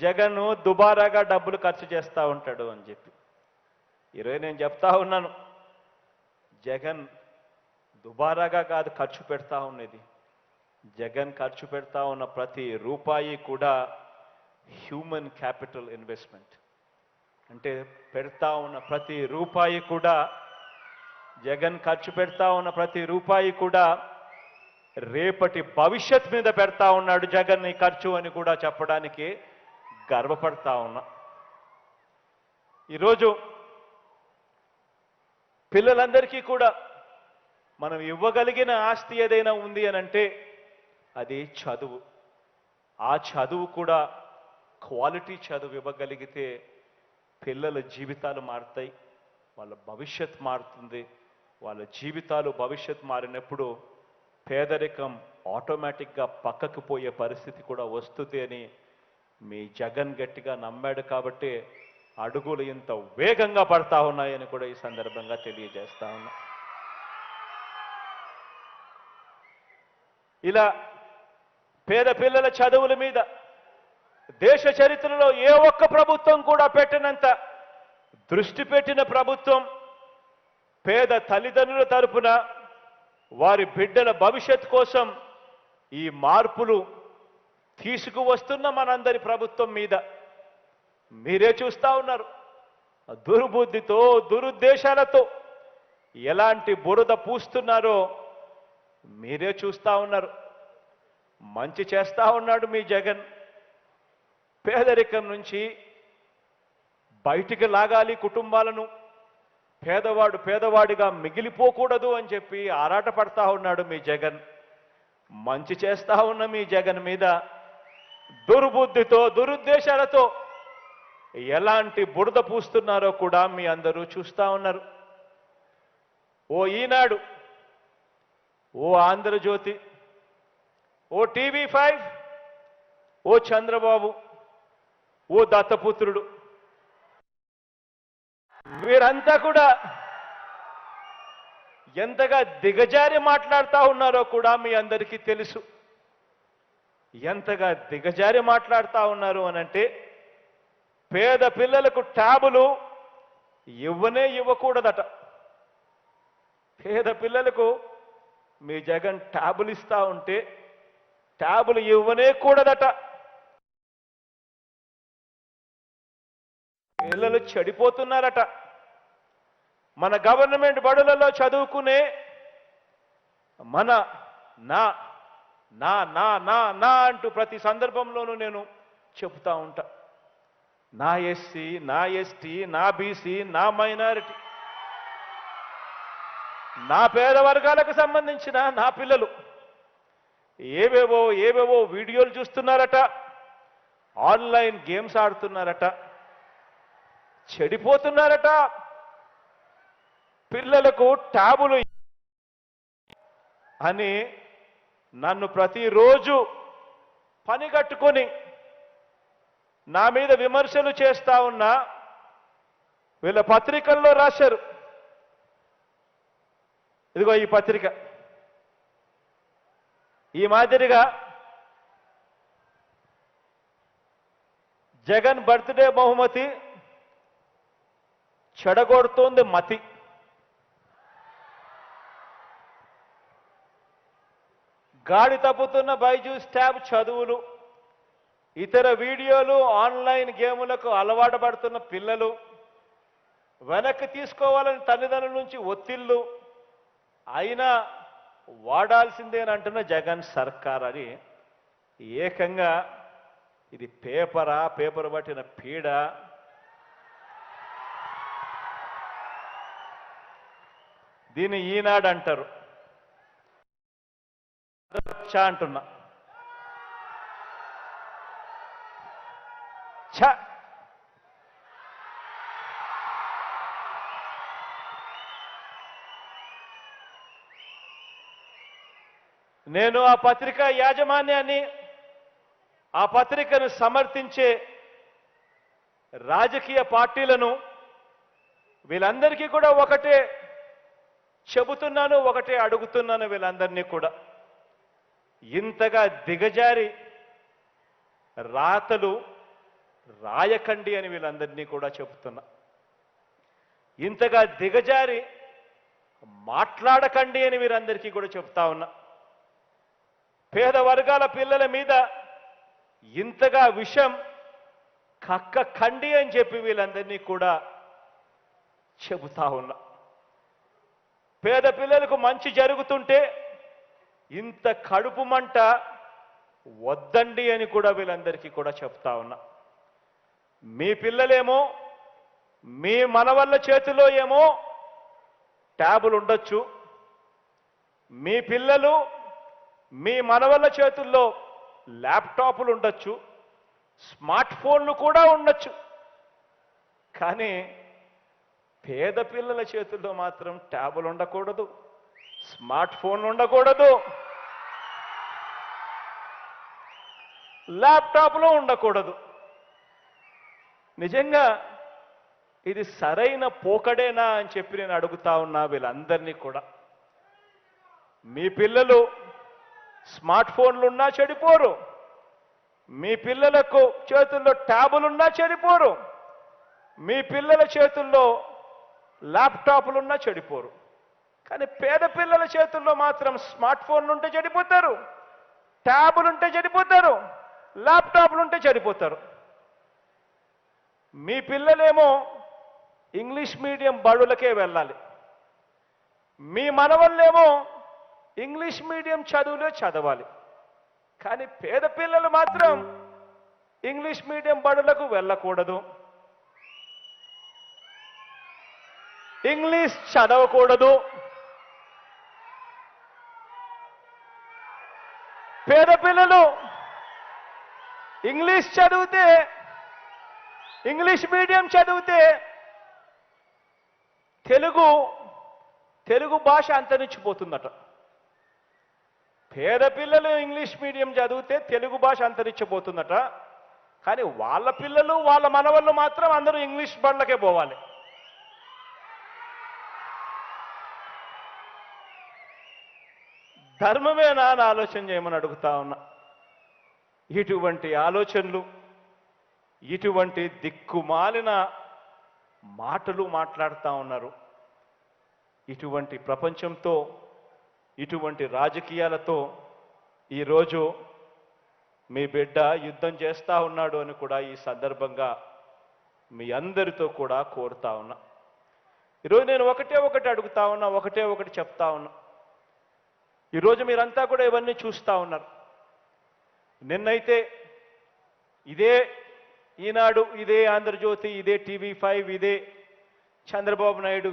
జగన్ దుబారాగా డబ్బులు ఖర్చు చేస్తూ ఉంటాడు అని చెప్పి. ఈరోజు నేను చెప్తా ఉన్నాను, జగన్ దుబారాగా కాదు ఖర్చు పెడతా ఉన్నది. జగన్ ఖర్చు పెడతా ఉన్న ప్రతి రూపాయి కూడా హ్యూమన్ క్యాపిటల్ ఇన్వెస్ట్మెంట్. అంటే పెడతా ఉన్న ప్రతి రూపాయి కూడా, జగన్ ఖర్చు పెడతా ఉన్న ప్రతి రూపాయి కూడా రేపటి భవిష్యత్ మీద పెడతా ఉన్నాడు జగన్ ఈ ఖర్చు అని కూడా చెప్పడానికి గర్వపడతా ఉన్నా. ఈరోజు పిల్లలందరికీ కూడా మనం ఇవ్వగలిగిన ఆస్తి ఏదైనా ఉంది అని అంటే అది చదువు. ఆ చదువు కూడా క్వాలిటీ చదువు ఇవ్వగలిగితే పిల్లల జీవితాలు మారుతాయి, వాళ్ళ భవిష్యత్ మారుతుంది. వాళ్ళ జీవితాలు భవిష్యత్ మారినప్పుడు పేదరికం ఆటోమేటిక్గా పక్కకు పోయే పరిస్థితి కూడా వస్తుంది అని మీ జగన్ గట్టిగా నమ్మాడు కాబట్టి అడుగులు ఇంత వేగంగా పడతా ఉన్నాయని కూడా ఈ సందర్భంగా తెలియజేస్తా ఉన్నా. ఇలా పేద పిల్లల చదువుల మీద దేశ చరిత్రలో ఏ ఒక్క ప్రభుత్వం కూడా పెట్టినంత దృష్టి పెట్టిన ప్రభుత్వం పేద తల్లిదండ్రుల తరపున వారి బిడ్డల భవిష్యత్ కోసం ఈ మార్పులు తీసుకువస్తున్న మనందరి ప్రభుత్వం మీద మీరే చూస్తా ఉన్నారు. దుర్బుద్ధితో దురుద్దేశాలతో ఎలాంటి బురద పూస్తున్నారో మీరే చూస్తా ఉన్నారు. మంచి చేస్తా ఉన్నాడు మీ జగన్. పేదరికం నుంచి బయటికి లాగాలి కుటుంబాలను, పేదవాడు పేదవాడిగా మిగిలిపోకూడదు అని చెప్పి ఆరాటపడతా ఉన్నాడు మీ జగన్. మంచి చేస్తా ఉన్న మీ జగన్ మీద దుర్బుద్ధితో దురుద్దేశాలతో ఎలాంటి బురద పూస్తున్నారో కూడా మీ అందరూ చూస్తా ఉన్నారు. ఓ ఈనాడు, ఓ ఆంధ్రజ్యోతి, ఓ టీవీ5, ఓ చంద్రబాబు, ఓ దత్తపుత్రుడు, వీరంతా కూడా ఎంతగా దిగజారి మాట్లాడుతూ ఉన్నారో కూడా మీ అందరికీ తెలుసు. ఎంతగా దిగజారి మాట్లాడుతూ ఉన్నారు అనంటే పేద పిల్లలకు ట్యాబులు ఇవ్వకూడదట. పేద పిల్లలకు మీ జగన్ ట్యాబులు ఇస్తా ఉంటే ట్యాబులు ఇవ్వనేకూడదట. పిల్లలు చెడిపోతున్నారట. మన గవర్నమెంట్ బడులలో చదువుకునే మన నా నా నా నా నా అంటూ ప్రతి సందర్భంలోనూ నేను చెప్తా ఉంటా. నా ఎస్సీ, నా ఎస్టీ, నా బీసీ, నా మైనారిటీ, నా పేద వర్గాలకు సంబంధించిన నా పిల్లలు ఏవేవో వీడియోలు చూస్తున్నారట, ఆన్లైన్ గేమ్స్ ఆడుతున్నారట, చెడిపోతున్నారట. పిల్లలకు ట్యాబులు అని నన్ను ప్రతిరోజు పని కట్టుకొని నా మీద విమర్శలు చేస్తా ఉన్నా వీళ్ళ పత్రికల్లో రాశారు. ఇదిగో ఈ పత్రిక. ఈ మాదిరిగా జగన్ బర్త్డే బహుమతి చెడగొడుతోంది మతి. గాడి తప్పుతున్న బైజూస్ ట్యాబ్ చదువులు, ఇతర వీడియోలు, ఆన్లైన్ గేములకు అలవాటు పడుతున్న పిల్లలు, వెనక్కి తీసుకోవాలని తల్లిదండ్రుల నుంచి ఒత్తిళ్లు, అయినా వాడాల్సిందేనంటున్న జగన్ సర్కార్ అని ఏకంగా ఇది పేపర్ పట్టిన పీడ. దీన్ని ఈనాడు అంటారు అంటున్నా. నేను ఆ పత్రిక యాజమాన్యాన్ని, ఆ పత్రికను సమర్థించే రాజకీయ పార్టీలను వీళ్ళందరికీ కూడా ఒకటే చెబుతున్నాను, ఒకటే అడుగుతున్నాను. వీళ్ళందరినీ కూడా ఇంతగా దిగజారి రాతలు రాయకండి అని వీళ్ళందరినీ కూడా చెబుతున్నా. ఇంతగా దిగజారి మాట్లాడకండి అని వీరందరికీ కూడా చెప్తా ఉన్నా. పేద వర్గాల పిల్లల మీద ఇంతగా విషం కక్కకండి అని చెప్పి వీళ్ళందరినీ కూడా చెబుతా ఉన్నా. పేద పిల్లలకు మంచి జరుగుతుంటే ఇంత కడుపు మంట వద్దండి అని కూడా వీళ్ళందరికీ కూడా చెప్తా ఉన్నా. మీ పిల్లలేమో మీ మనవళ్ళ చేతిలో ఏమో ట్యాబులు ఉండొచ్చు, మీ పిల్లలు మీ మనవళ్ళ చేతుల్లో ల్యాప్టాపులు ఉండొచ్చు, స్మార్ట్ ఫోన్లు కూడా ఉండొచ్చు. కానీ పేద పిల్లల చేతుల్లో మాత్రం ట్యాబులు ఉండకూడదు, స్మార్ట్ ఫోన్లు ఉండకూడదు, ల్యాప్టాప్లు ఉండకూడదు. నిజంగా ఇది సరైన పోకడేనా అని చెప్పి నేను అడుగుతా ఉన్నా వీళ్ళందరినీ కూడా. మీ పిల్లలు స్మార్ట్ ఫోన్లు ఉన్నా చెడిపోరు, మీ పిల్లలకు చేతుల్లో ట్యాబులున్నా చెడిపోరు, మీ పిల్లల చేతుల్లో ల్యాప్టాప్లున్నా చెడిపోరు. కానీ పేద పిల్లల చేతుల్లో మాత్రం స్మార్ట్ ఫోన్లు ఉంటే చెడిపోతారు, ట్యాబులుంటే చెడిపోతారు, ల్యాప్టాప్లుంటే చెడిపోతారు. మీ పిల్లలేమో ఇంగ్లీష్ మీడియం బడులకే వెళ్ళాలి, మీ మనవళ్ళేమో ఇంగ్లీష్ మీడియం చదువులే చదవాలి. కానీ పేద పిల్లలు మాత్రం ఇంగ్లీష్ మీడియం బడులకు వెళ్ళకూడదు, ఇంగ్లీష్ చదవకూడదు. పేద పిల్లలు ఇంగ్లీష్ చదివితే, ఇంగ్లీష్ మీడియం చదివితే తెలుగు భాష అంతరించిపోతుందట. పేద పిల్లలు ఇంగ్లీష్ మీడియం చదివితే తెలుగు భాష అంతరించిపోతుందట. కానీ వాళ్ళ పిల్లలు వాళ్ళ మనవళ్ళు మాత్రం అందరూ ఇంగ్లీష్ బళ్ళకే పోవాలి. ధర్మమేనా అని ఆలోచన చేయమని అడుగుతా ఉన్నా. ఇటువంటి ఆలోచనలు, ఇటువంటి దిక్కుమాలిన మాటలు మాట్లాడుతూ ఉన్నారు. ఇటువంటి ప్రపంచంతో, ఇటువంటి రాజకీయాలతో ఈరోజు మీ బిడ్డ యుద్ధం చేస్తూ ఉన్నాడు అని కూడా ఈ సందర్భంగా మీ అందరితో కూడా కోరుతా ఉన్నా. ఈరోజు నేను ఒకటి అడుగుతా ఉన్నా, ఒకటి చెప్తా ఉన్నా. ఈరోజు మీరంతా కూడా ఇవన్నీ చూస్తూ ఉన్నారు. నిన్నైతే ఇదే ఈనాడు, ఇదే ఆంధ్రజ్యోతి, ఇదే టీవీ5, ఇదే చంద్రబాబు నాయుడు